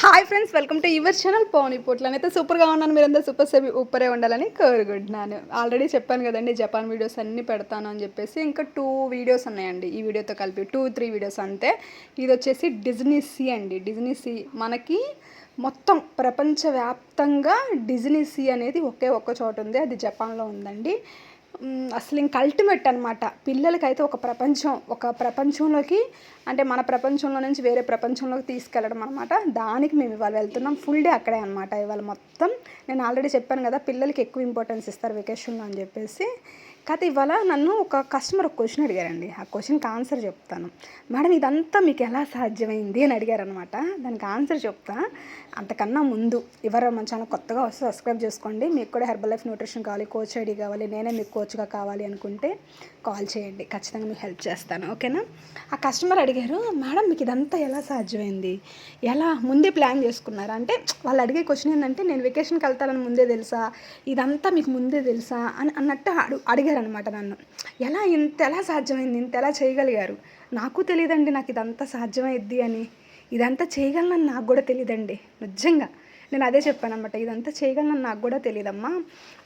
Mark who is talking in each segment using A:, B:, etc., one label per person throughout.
A: Hi friends, welcome to your channel Pavani పోట్లని. అయితే సూపర్గా ఉన్నాను, మీరందరూ సూపరే ఉండాలని కోరుకుంటున్నాను. ఆల్రెడీ చెప్పాను కదండి, జపాన్ వీడియోస్ అన్నీ పెడతాను అని చెప్పేసి. ఇంకా 2 వీడియోస్ ఉన్నాయండి ఈ వీడియోతో కలిపి, 2-3 వీడియోస్ అంతే. ఇది వచ్చేసి డిజ్నీ సీ అండి. డిజ్నీ సీ మనకి మొత్తం ప్రపంచవ్యాప్తంగా డిజ్నీ సీ అనేది ఒక్క చోట ఉంది, అది జపాన్లో ఉందండి. అసలు ఇంక అల్టిమేట్ అనమాట. పిల్లలకైతే ఒక ప్రపంచంలోకి, అంటే మన ప్రపంచంలో నుంచి వేరే ప్రపంచంలోకి తీసుకెళ్ళడం అనమాట. దానికి మేము ఇవాళ వెళ్తున్నాం. ఫుల్ డే అక్కడే అనమాట ఇవాళ మొత్తం. నేను ఆల్రెడీ చెప్పాను కదా, పిల్లలకి ఎక్కువ ఇంపార్టెన్స్ ఇస్తారు వెకేషన్లో అని చెప్పేసి. కాకపోతే ఇవాళ నన్ను ఒక కస్టమర్ ఒక క్వశ్చన్ అడిగారండి. ఆ క్వశ్చన్కి ఆన్సర్ చెప్తాను. మేడం ఇదంతా మీకు ఎలా సాధ్యమైంది అని అడిగారనమాట. దానికి ఆన్సర్ చెప్తా. అంతకన్నా ముందు ఎవరు మన ఛానల్ కొత్తగా వస్తే సబ్స్క్రైబ్ చేసుకోండి. మీకు కూడా హెర్బల్ లైఫ్ న్యూట్రిషన్ కావాలి, కోచ్ ఐడి కావాలి, నేనే మీకు కోచ్గా కావాలి అనుకుంటే కాల్ చేయండి, ఖచ్చితంగా మీకు హెల్ప్ చేస్తాను, ఓకేనా. ఆ కస్టమర్ అడిగారు, మేడం మీకు ఇదంతా ఎలా సాధ్యమైంది, ఎలా ముందే ప్లాన్ చేసుకున్నారా అంటే, వాళ్ళు అడిగే క్వశ్చన్ ఏంటంటే, నేను వెకేషన్కి వెళ్తానని ముందే తెలుసా, ఇదంతా మీకు ముందే తెలుసా అని అన్నట్టు అడిగారు అనమాట నన్ను. ఎలా సాధ్యమైంది, ఇంత ఎలా చేయగలిగారు, నాకు తెలియదండి, నాకు ఇదంతా సాధ్యమైద్ది అని, ఇదంతా చేయగలనని నాకు కూడా తెలియదండి. నిజంగా నేను అదే చెప్పాను అనమాట, ఇదంతా చేయగలనని నాకు కూడా తెలియదమ్మా.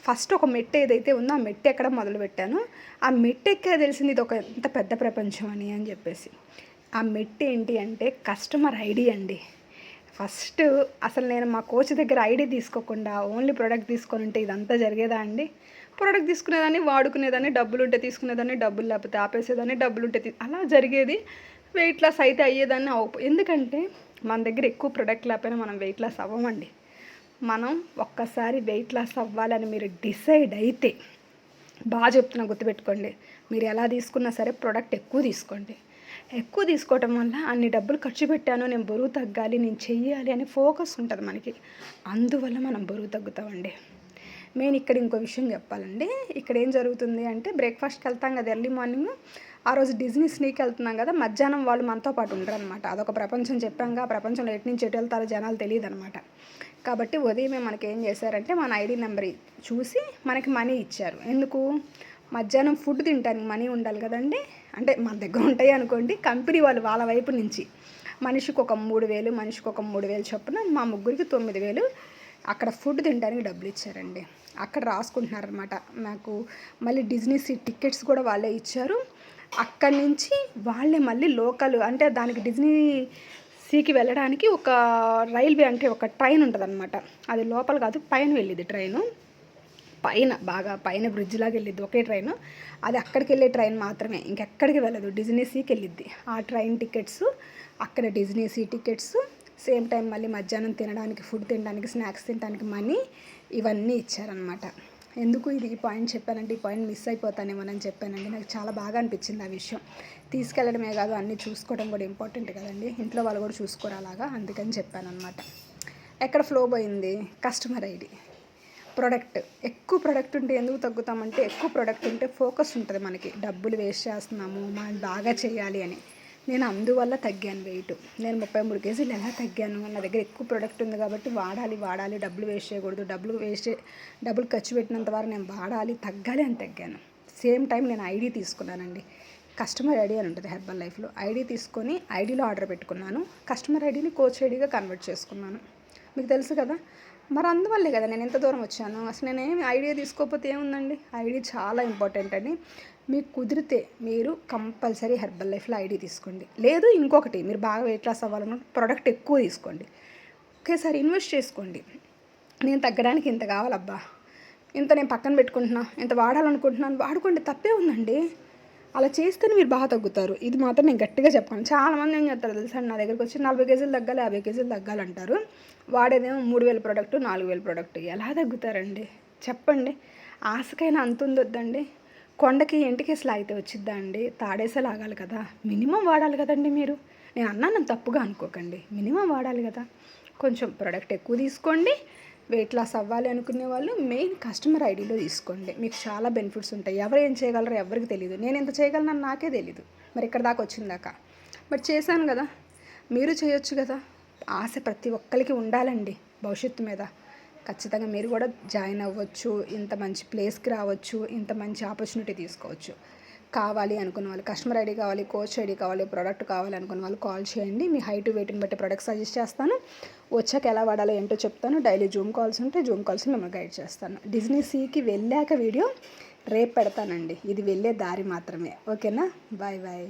A: ఫస్ట్ ఒక మెట్టు ఏదైతే ఉందో ఆ మెట్టు ఎక్కడ మొదలుపెట్టాను, ఆ మెట్టు ఎక్కడ తెలిసింది ఇది ఒక ఎంత పెద్ద ప్రపంచం అని చెప్పేసి. ఆ మెట్టు ఏంటి అంటే కస్టమర్ ఐడి అండి. ఫస్ట్ అసలు నేను మా కోచ్ దగ్గర ఐడి తీసుకోకుండా ఓన్లీ ప్రోడక్ట్ తీసుకొని ఉంటే ఇదంతా జరిగేదా అండి. ప్రోడక్ట్ తీసుకునేదాన్ని, వాడుకునేదాన్ని, డబ్బులు ఉంటే తీసుకునేదాన్ని, డబ్బులు లేకపోతే ఆపేసేదాన్ని, డబ్బులు ఉంటే అలా జరిగేది. వెయిట్ లాస్ అయితే అయ్యేదాన్ని. ఎందుకంటే మన దగ్గర ఎక్కువ ప్రోడక్ట్ లేకపోయినా మనం వెయిట్ లాస్ అవ్వమండి. మనం ఒక్కసారి వెయిట్ లాస్ అవ్వాలని మీరు డిసైడ్ అయితే, బాగా చెప్తున్నా గుర్తుపెట్టుకోండి, మీరు ఎలా తీసుకున్నా సరే ప్రోడక్ట్ ఎక్కువ తీసుకోండి. ఎక్కువ తీసుకోవటం వల్ల అన్ని డబ్బులు ఖర్చు పెట్టాను, నేను బరువు తగ్గాలి, నేను చెయ్యాలి అని ఫోకస్ ఉంటుంది మనకి. అందువల్ల మనం బరువు తగ్గుతామండి. నేను ఇక్కడ ఇంకో విషయం చెప్పాలండి. ఇక్కడ ఏం జరుగుతుంది అంటే, బ్రేక్ఫాస్ట్కి వెళ్తాం కదా ఎర్లీ మార్నింగ్, ఆ రోజు డిజ్నీ సీకి వెళ్తున్నాం కదా, మధ్యాహ్నం వాళ్ళు మనతో పాటు ఉండరు అనమాట. అదొక ప్రపంచం చెప్పాక, ఆ ప్రపంచంలో ఎటు నుంచి ఎటు వెళ్తారో జనాలు తెలియదు అనమాట. కాబట్టి ఉదయమే మనకి ఏం చేశారంటే, మన ఐడి నెంబర్ చూసి మనకి మనీ ఇచ్చారు. ఎందుకు, మధ్యాహ్నం ఫుడ్ తింటానికి మనీ ఉండాలి కదండి. అంటే మన దగ్గర ఉంటాయి అనుకోండి, కంపెనీ వాళ్ళు వాళ్ళ వైపు నుంచి మనిషికి ఒక 3,000, మనిషికి ఒక 3,000 చొప్పున మా ముగ్గురికి 9,000 అక్కడ ఫుడ్ తినడానికి డబ్బులు ఇచ్చారండి. అక్కడ రాసుకుంటున్నారనమాట. నాకు మళ్ళీ డిజ్నీ సీ టికెట్స్ కూడా వాళ్ళే ఇచ్చారు. అక్కడి నుంచి వాళ్ళే మళ్ళీ లోకల్, అంటే దానికి డిజ్నీ సీకి వెళ్ళడానికి ఒక రైల్వే, అంటే ఒక ట్రైన్ ఉంటుందన్నమాట. అది లోపల కాదు, పైన వెళ్ళింది ట్రైను. బాగా పైన బ్రిడ్జ్ లాగా వెళ్ళిద్ది ఒకే ట్రైన్. అది అక్కడికి వెళ్ళే ట్రైన్ మాత్రమే, ఇంకెక్కడికి వెళ్ళదు. డిజ్నీ సీకి వెళ్ళిద్ది ఆ ట్రైన్ టికెట్స్. అక్కడ Disney sea tickets, same time మళ్ళీ మధ్యాహ్నం తినడానికి, ఫుడ్ తినడానికి, స్నాక్స్ తినడానికి మనీ, ఇవన్నీ ఇచ్చారనమాట. ఎందుకు ఈ పాయింట్ చెప్పానంటే, ఈ పాయింట్ మిస్ అయిపోతానేమోనని చెప్పానండి. నాకు చాలా బాగా అనిపించింది ఆ విషయం. తీసుకెళ్ళడమే కాదు, అన్నీ చూసుకోవడం కూడా ఇంపార్టెంట్ కదండి. ఇంట్లో వాళ్ళు కూడా చూసుకోరు అలాగా, అందుకని చెప్పాను అనమాట. ఎక్కడ ఫ్లో పోయింది, కస్టమర్ ఐడి. ప్రోడక్ట్, ఎక్కువ ప్రోడక్ట్ ఉంటే ఎందుకు తగ్గుతామంటే, ఎక్కువ ప్రోడక్ట్ ఉంటే ఫోకస్ ఉంటుంది మనకి, డబ్బులు వేస్ట్ చేస్తున్నాము, మనం బాగా చేయాలి అని. నేను అందువల్ల తగ్గాను వెయిట్. నేను 33 కేజీలు ఎలా తగ్గాను, నా దగ్గర ఎక్కువ ప్రోడక్ట్ ఉంది కాబట్టి వాడాలి, డబ్బులు వేస్ట్ చేయకూడదు, డబ్బులు ఖర్చు పెట్టినంత వరకు నేను వాడాలి, తగ్గాలి అని తగ్గాను. సేమ్ టైం నేను ఐడి తీసుకున్నానండి. కస్టమర్ ఐడి అని ఉంటుంది హెర్బల్ లైఫ్లో. ఐడి తీసుకొని ఐడిలో ఆర్డర్ పెట్టుకున్నాను. కస్టమర్ ఐడిని కోచ్ ఐడిగా కన్వర్ట్ చేసుకున్నాను. మీకు తెలుసు కదా, మరి అందువల్లే కదా నేను ఎంత దూరం వచ్చాను. అసలు నేనేమి ఐడియా తీసుకోకపోతే ఏముందండి. ఐడి చాలా ఇంపార్టెంట్ అని. మీకు కుదిరితే మీరు కంపల్సరీ హెర్బల్ లైఫ్లో ఐడి తీసుకోండి. లేదు ఇంకొకటి, మీరు బాగా వెయిట్ లాస్ అవ్వాలన్న ప్రోడక్ట్ ఎక్కువ తీసుకోండి. ఒకేసారి ఇన్వెస్ట్ చేసుకోండి. నేను తగ్గడానికి ఇంత కావాలబ్బా, ఇంత నేను పక్కన పెట్టుకుంటున్నా, ఇంత వాడాలనుకుంటున్నాను, వాడుకోండి, తప్పే ఉందండి. అలా చేస్తేనే మీరు బాగా తగ్గుతారు. ఇది మాత్రం నేను గట్టిగా చెప్పాను. చాలామంది ఏం చేస్తారు తెలుసా, నా దగ్గరికి వచ్చి 40 కేజీలు తగ్గాలి, 50 కేజీలు తగ్గాలంటారు. వాడేదేమో 3,000 ప్రోడక్ట్, 4,000 ప్రోడక్ట్. ఎలా తగ్గుతారండి చెప్పండి. ఆశకైనా అంత ఉందొద్దండి. కొండకి ఎంటికేసి లాగితే వచ్చిద్దా అండి, తాడేసే లాగాలి కదా, మినిమం వాడాలి కదండి మీరు. నేను అన్నాను తప్పుగా అనుకోకండి, మినిమం వాడాలి కదా. కొంచెం ప్రోడక్ట్ ఎక్కువ తీసుకోండి. వెయిట్ లాస్ అవ్వాలి అనుకునే వాళ్ళు మెయిన్ కస్టమర్ ఐడిలో తీసుకోండి. మీకు చాలా బెనిఫిట్స్ ఉంటాయి. ఎవరు ఏం చేయగలరో ఎవరికి తెలియదు. నేను ఎంత చేయగలనని నాకే తెలీదు. మరి ఇక్కడ దాకా వచ్చిందాకా బట్ చేశాను కదా, మీరు చేయొచ్చు కదా. ఆశ ప్రతి ఒక్కరికి ఉండాలండి భవిష్యత్తు మీద. ఖచ్చితంగా మీరు కూడా జాయిన్ అవ్వచ్చు, ఇంత మంచి ప్లేస్కి రావచ్చు, ఇంత మంచి ఆపర్చునిటీ తీసుకోవచ్చు. కావాలి అనుకున్న వాళ్ళు, కస్టమర్ ఐడి కావాలి, కోచ్ ఐడి కావాలి, ప్రోడక్ట్ కావాలి అనుకున్న వాళ్ళు కాల్ చేయండి. మీ హైట్ వెయిట్ని బట్టి ప్రోడక్ట్ సజెస్ట్ చేస్తాను. వచ్చాక ఎలా వాడాలో ఏంటో చెప్తాను. డైలీ జూమ్ కాల్స్ ఉంటే జూమ్ కాల్స్ మిమ్మల్ని గైడ్ చేస్తాను. డిజ్నీ సీకి వెళ్ళాక వీడియో రేపు పెడతానండి. ఇది వెళ్ళే దారి మాత్రమే. ఓకేనా? Bye bye.